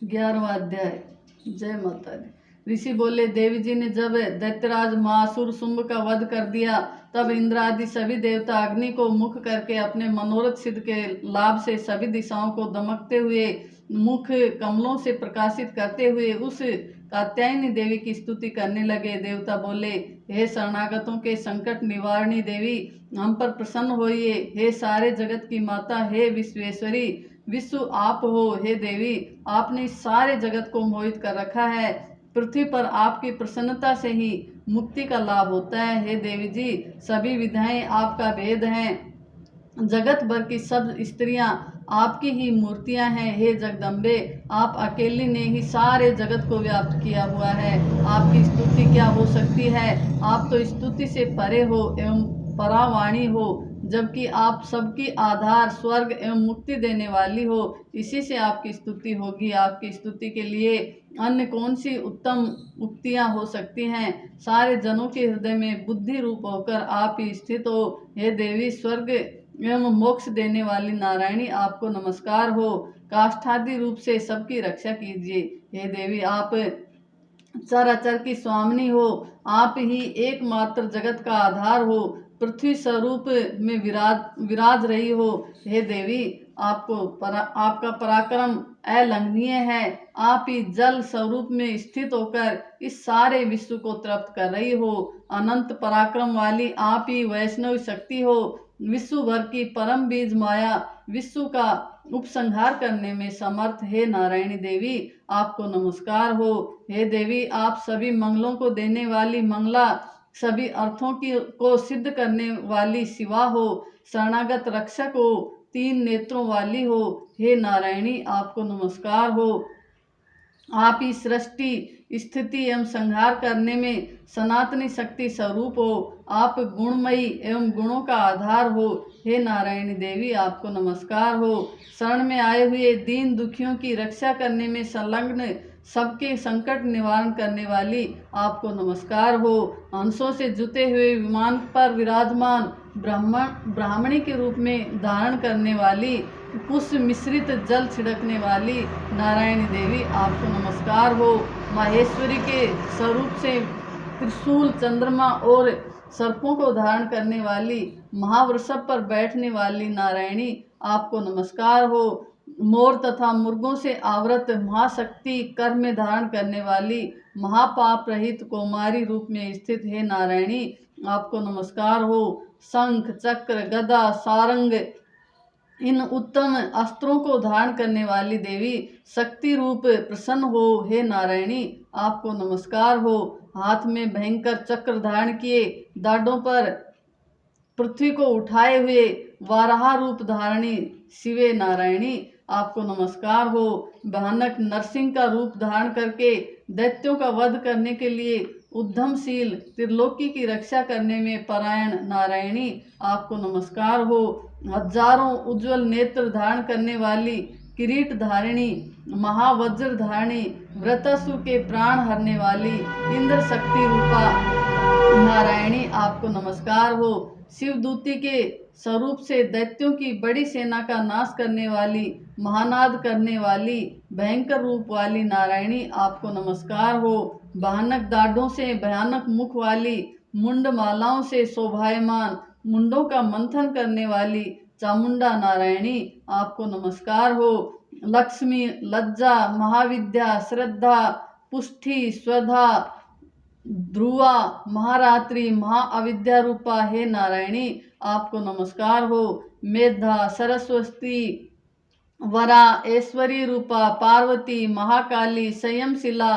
11वां अध्याय। जय माता दी। ऋषि बोले, देवी जी ने जब दैत्यराज महासुर शुंभ का वध कर दिया, तब इंद्र आदि सभी देवता अग्नि को मुख करके अपने मनोरथ सिद्ध के लाभ से सभी दिशाओं को दमकते हुए मुख कमलों से प्रकाशित करते हुए उस कात्यायनी देवी की स्तुति करने लगे। देवता बोले, हे शरणागतों के संकट निवारणी देवी, हम पर प्रसन्न होइए। हे सारे जगत की माता, हे विश्वेश्वरी, विश्व आप हो। हे देवी, आपने इस सारे जगत को मोहित कर रखा है। पृथ्वी पर आपकी प्रसन्नता से ही मुक्ति का लाभ होता है। हे देवी जी, सभी विधाएं आपका भेद हैं। जगत भर की सब स्त्रियां आपकी ही मूर्तियां हैं। हे जगदम्बे, आप अकेली ने ही सारे जगत को व्याप्त किया हुआ है। आपकी स्तुति क्या हो सकती है? आप तो स्तुति से परे हो एवं परावाणी हो, जबकि आप सबकी आधार, स्वर्ग एवं मुक्ति देने वाली हो। इसी से आपकी स्तुति होगी। आपकी स्तुति के लिए अन्य कौन सी उत्तम उक्तियां हो सकती हैं? सारे जनों के हृदय में बुद्धि रूप होकर आप ही स्थित हो। हे देवी, स्वर्ग एवं मोक्ष देने वाली नारायणी, आपको नमस्कार हो। काष्ठादि रूप से सबकी रक्षा कीजिए। हे देवी, आप चराचर की स्वामिनी हो। आप ही एकमात्र जगत का आधार हो। पृथ्वी स्वरूप में विराज रही हो। हे देवी, आपका पराक्रम अलंघनीय है। आप ही जल स्वरूप में स्थित होकर इस सारे विश्व को तृप्त कर रही हो। अनंत पराक्रम वाली आप ही वैष्णव शक्ति हो। विश्व भर की परम बीज माया विश्व का उपसंहार करने में समर्थ। हे नारायणी देवी, आपको नमस्कार हो। हे देवी, आप सभी मंगलों को देने वाली मंगला, सभी अर्थों को सिद्ध करने वाली शिवा हो। शरणागत रक्षक हो, 3 नेत्रों वाली हो। हे नारायणी, आपको नमस्कार हो। आप ही सृष्टि, स्थिति एवं संहार करने में सनातनी शक्ति स्वरूप हो। आप गुणमयी एवं गुणों का आधार हो। हे नारायणी देवी, आपको नमस्कार हो। शरण में आए हुए दीन दुखियों की रक्षा करने में संलग्न, सबके संकट निवारण करने वाली, आपको नमस्कार हो। हंसों से जुते हुए विमान पर विराजमान, ब्राह्मणी के रूप में धारण करने वाली, पुष्प मिश्रित जल छिड़कने वाली नारायणी देवी, आपको नमस्कार हो। माहेश्वरी के स्वरूप से त्रिशूल, चंद्रमा और सर्पों को धारण करने वाली, महावृषभ पर बैठने वाली नारायणी, आपको नमस्कार हो। मोर तथा मुर्गों से आवृत महाशक्ति, कर में धारण करने वाली, महापाप रहित कौमारी रूप में स्थित है नारायणी, आपको नमस्कार हो। शंख, चक्र, गदा, सारंग, इन उत्तम अस्त्रों को धारण करने वाली देवी, शक्ति रूप प्रसन्न हो। हे नारायणी, आपको नमस्कार हो। हाथ में भयंकर चक्र धारण किए, दाढ़ों पर पृथ्वी को उठाए हुए वाराह रूप धारणी शिवे नारायणी, आपको नमस्कार हो। भयानक नरसिंह का रूप धारण करके दैत्यों का वध करने के लिए उद्यमशील, त्रिलोकी की रक्षा करने में परायण नारायणी, आपको नमस्कार हो। हजारों उज्जवल नेत्र धारण करने वाली, किरीट धारिणी, महावज्र धारिणी, वृत्रासुर के प्राण हरने वाली, इंद्र शक्ति रूपा नारायणी, आपको नमस्कार हो। शिवदूती के स्वरूप से दैत्यों की बड़ी सेना का नाश करने वाली, महानाद करने वाली, भयंकर रूप वाली नारायणी, आपको नमस्कार हो। भयानक दाढ़ों से भयानक मुख वाली, मुंड मालाओं से शोभायमान, मुंडों का मंथन करने वाली चामुंडा नारायणी, आपको नमस्कार हो। लक्ष्मी, लज्जा, महाविद्या, श्रद्धा, पुष्टि, स्वधा, ध्रुवा, महारात्रि, महाअविद्या रूपा हे नारायणी, आपको नमस्कार हो। मेधा, सरस्वती, वरा, ऐश्वरी रूपा, पार्वती, महाकाली, संयमशिला,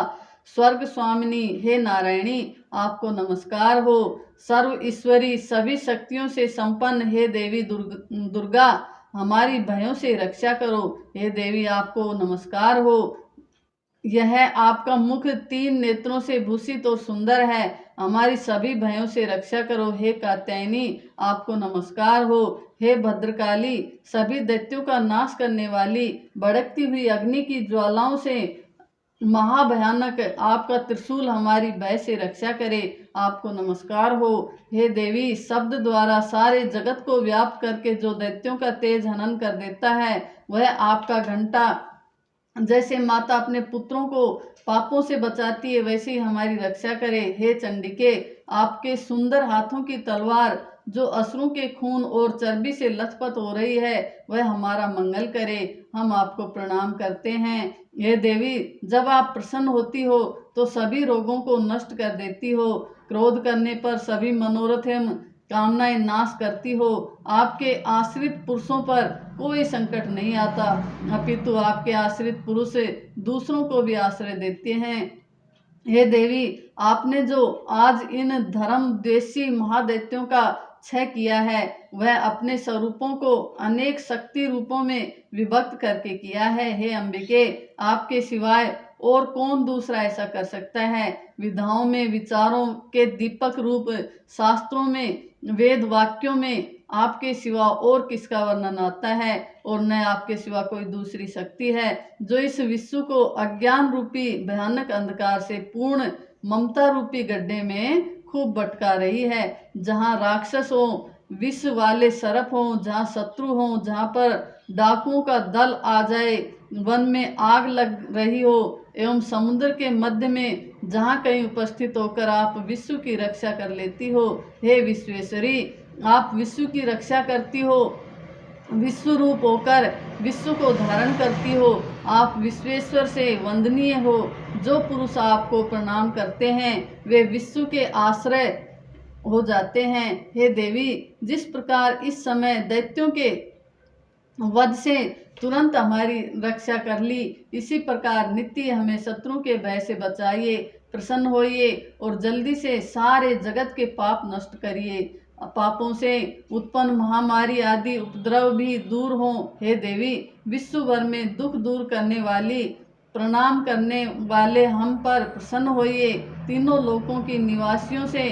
स्वर्ग स्वामिनी हे नारायणी, आपको नमस्कार हो। सर्व ईश्वरी, सभी शक्तियों से संपन्न हे देवी दुर्गा, हमारी भयों से रक्षा करो। हे देवी, आपको नमस्कार हो। यह आपका मुख 3 नेत्रों से भूषित और सुंदर है। हमारी सभी भयों से रक्षा करो। हे कात्यायनी, आपको नमस्कार हो। हे भद्रकाली, सभी दैत्यों का नाश करने वाली, भड़कती हुई अग्नि की ज्वालाओं से महाभयानक आपका त्रिशूल हमारी भय से रक्षा करे, आपको नमस्कार हो। हे देवी, शब्द द्वारा सारे जगत को व्याप्त करके जो दैत्यों का तेज हनन कर देता है, वह आपका घंटा जैसे माता अपने पुत्रों को पापों से बचाती है, वैसे ही हमारी रक्षा करे। हे चंडिके, आपके सुंदर हाथों की तलवार जो असुरों के खून और चर्बी से लथपथ हो रही है, वह हमारा मंगल करे। हम आपको प्रणाम करते हैं। हे देवी, जब आप प्रसन्न होती हो तो सभी रोगों को नष्ट कर देती हो। क्रोध करने पर सभी मनोरथ एवं कामनाएं नाश करती हो। आपके आश्रित पुरुषों पर कोई संकट नहीं आता, अपितु आपके आश्रित पुरुष दूसरों को भी आश्रय देते हैं। हे देवी, आपने जो आज इन धर्म द्वेषी महादैत्यों का क्षय किया है, वह अपने स्वरूपों को अनेक शक्ति रूपों में विभक्त करके किया है। हे अंबिके, आपके सिवाय और कौन दूसरा ऐसा कर सकता है। विधाओं में, विचारों के दीपक रूप शास्त्रों में, वेद वाक्यों में आपके सिवा और किसका वर्णन आता है, और न आपके सिवा कोई दूसरी शक्ति है जो इस विश्व को अज्ञान रूपी भयानक अंधकार से पूर्ण ममता रूपी गड्ढे में खूब भटका रही है। जहाँ राक्षस हो, विष वाले सर्प हो, जहाँ शत्रु हो, जहाँ पर डाकुओं का दल आ जाए, वन में आग लग रही हो एवं समुद्र के मध्य में जहाँ कहीं उपस्थित होकर आप विश्व की रक्षा कर लेती हो। हे विश्वेश्वरी, आप विश्व की रक्षा करती हो, विश्व रूप होकर विश्व को धारण करती हो। आप विश्वेश्वर से वंदनीय हो। जो पुरुष आपको प्रणाम करते हैं वे विश्व के आश्रय हो जाते हैं। हे देवी, जिस प्रकार इस समय दैत्यों के वध से तुरंत हमारी रक्षा कर ली, इसी प्रकार नित्य हमें शत्रुओं के भय से बचाइए। प्रसन्न होइए और जल्दी से सारे जगत के पाप नष्ट करिए। पापों से उत्पन्न महामारी आदि उपद्रव भी दूर हों। हे देवी, विश्व भर में दुख दूर करने वाली, प्रणाम करने वाले हम पर प्रसन्न होइए। तीनों लोकों की निवासियों से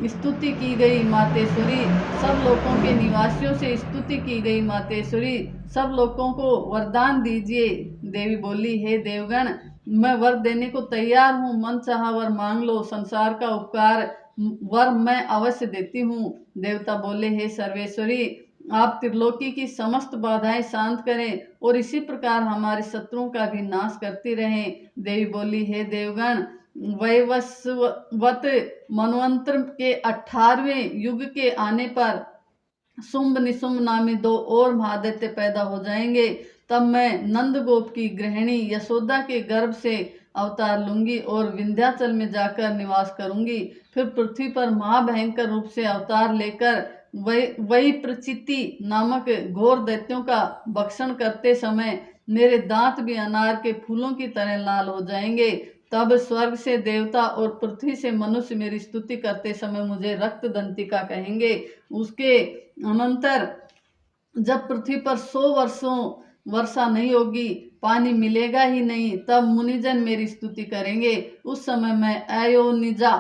स्तुति की गई मातेश्वरी, सब लोकों के निवासियों से स्तुति की गई मातेश्वरी, सब लोगों को वरदान दीजिए। देवी बोली, हे देवगण, मैं वर देने को तैयार हूँ। मन चाहा वर मांग लो, संसार का उपकार वर मैं अवश्य देती हूँ। देवता बोले, हे सर्वेश्वरी, आप त्रिलोकी की समस्त बाधाएं शांत करें और इसी प्रकार हमारे शत्रुओं का भी नाश करती रहें। देवी बोली, हे देवगण, वैवस्वत मनवंतर के 18वें युग के आने पर शुंभ निशुंभ नामी 2 और महादैत्य पैदा हो जाएंगे। तब मैं नंदगोप की गृहिणी यशोदा के गर्भ से अवतार लूंगी और विंध्याचल में जाकर निवास करूंगी। फिर पृथ्वी पर महाभयंकर रूप से अवतार लेकर वही प्रचिति नामक घोर दैत्यों का भक्षण करते समय मेरे दांत भी अनार के फूलों की तरह लाल हो जाएंगे। तब स्वर्ग से देवता और पृथ्वी से मनुष्य मेरी स्तुति करते समय मुझे रक्त दंतिका कहेंगे। उसके अनंतर जब पृथ्वी पर 100 वर्षों वर्षा नहीं होगी, पानी मिलेगा ही नहीं, तब मुनिजन मेरी स्तुति करेंगे। उस समय मैं अयोनिजा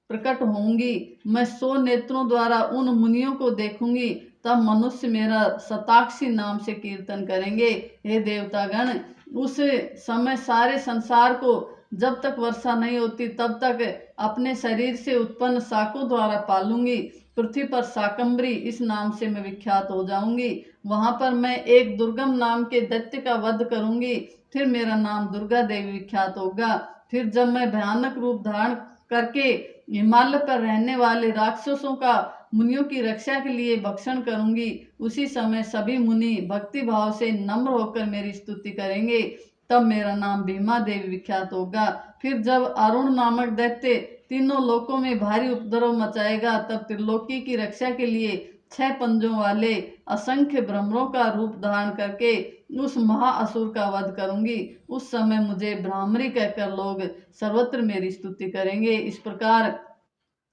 प्रकट होंगी। मैं 100 नेत्रों द्वारा उन मुनियों को देखूंगी। तब मनुष्य मेरा शताक्षी नाम से कीर्तन करेंगे। हे देवतागण, उस समय सारे संसार को जब तक वर्षा नहीं होती तब तक अपने शरीर से उत्पन्न शाकों द्वारा पालूंगी। पृथ्वी पर शाकंभरी इस नाम से मैं विख्यात हो जाऊंगी। वहां पर मैं एक दुर्गम नाम के दैत्य का वध करूंगी। फिर मेरा नाम दुर्गा देवी विख्यात होगा। फिर जब मैं भयानक रूप धारण करके हिमालय पर रहने वाले राक्षसों का मुनियों की रक्षा के लिए भक्षण करूंगी, उसी समय सभी मुनि भक्ति भाव से नम्र होकर मेरी स्तुति करेंगे। तब मेरा नाम भीमा देवी विख्यात होगा। फिर जब अरुण नामक दैत्य तीनों लोकों में भारी उपद्रव मचाएगा, तब त्रिलोकी की रक्षा के लिए 6 पंजों वाले असंख्य भ्रमरों का रूप धारण करके उस महाअसुर का वध करूंगी। उस समय मुझे ब्राह्मणी कहकर लोग सर्वत्र मेरी स्तुति करेंगे। इस प्रकार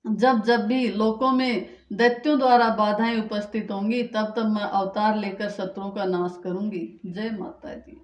जब जब भी लोकों में दैत्यों द्वारा बाधाएं उपस्थित होंगी, तब तब मैं अवतार लेकर शत्रुओं का नाश करूंगी। जय माता दी।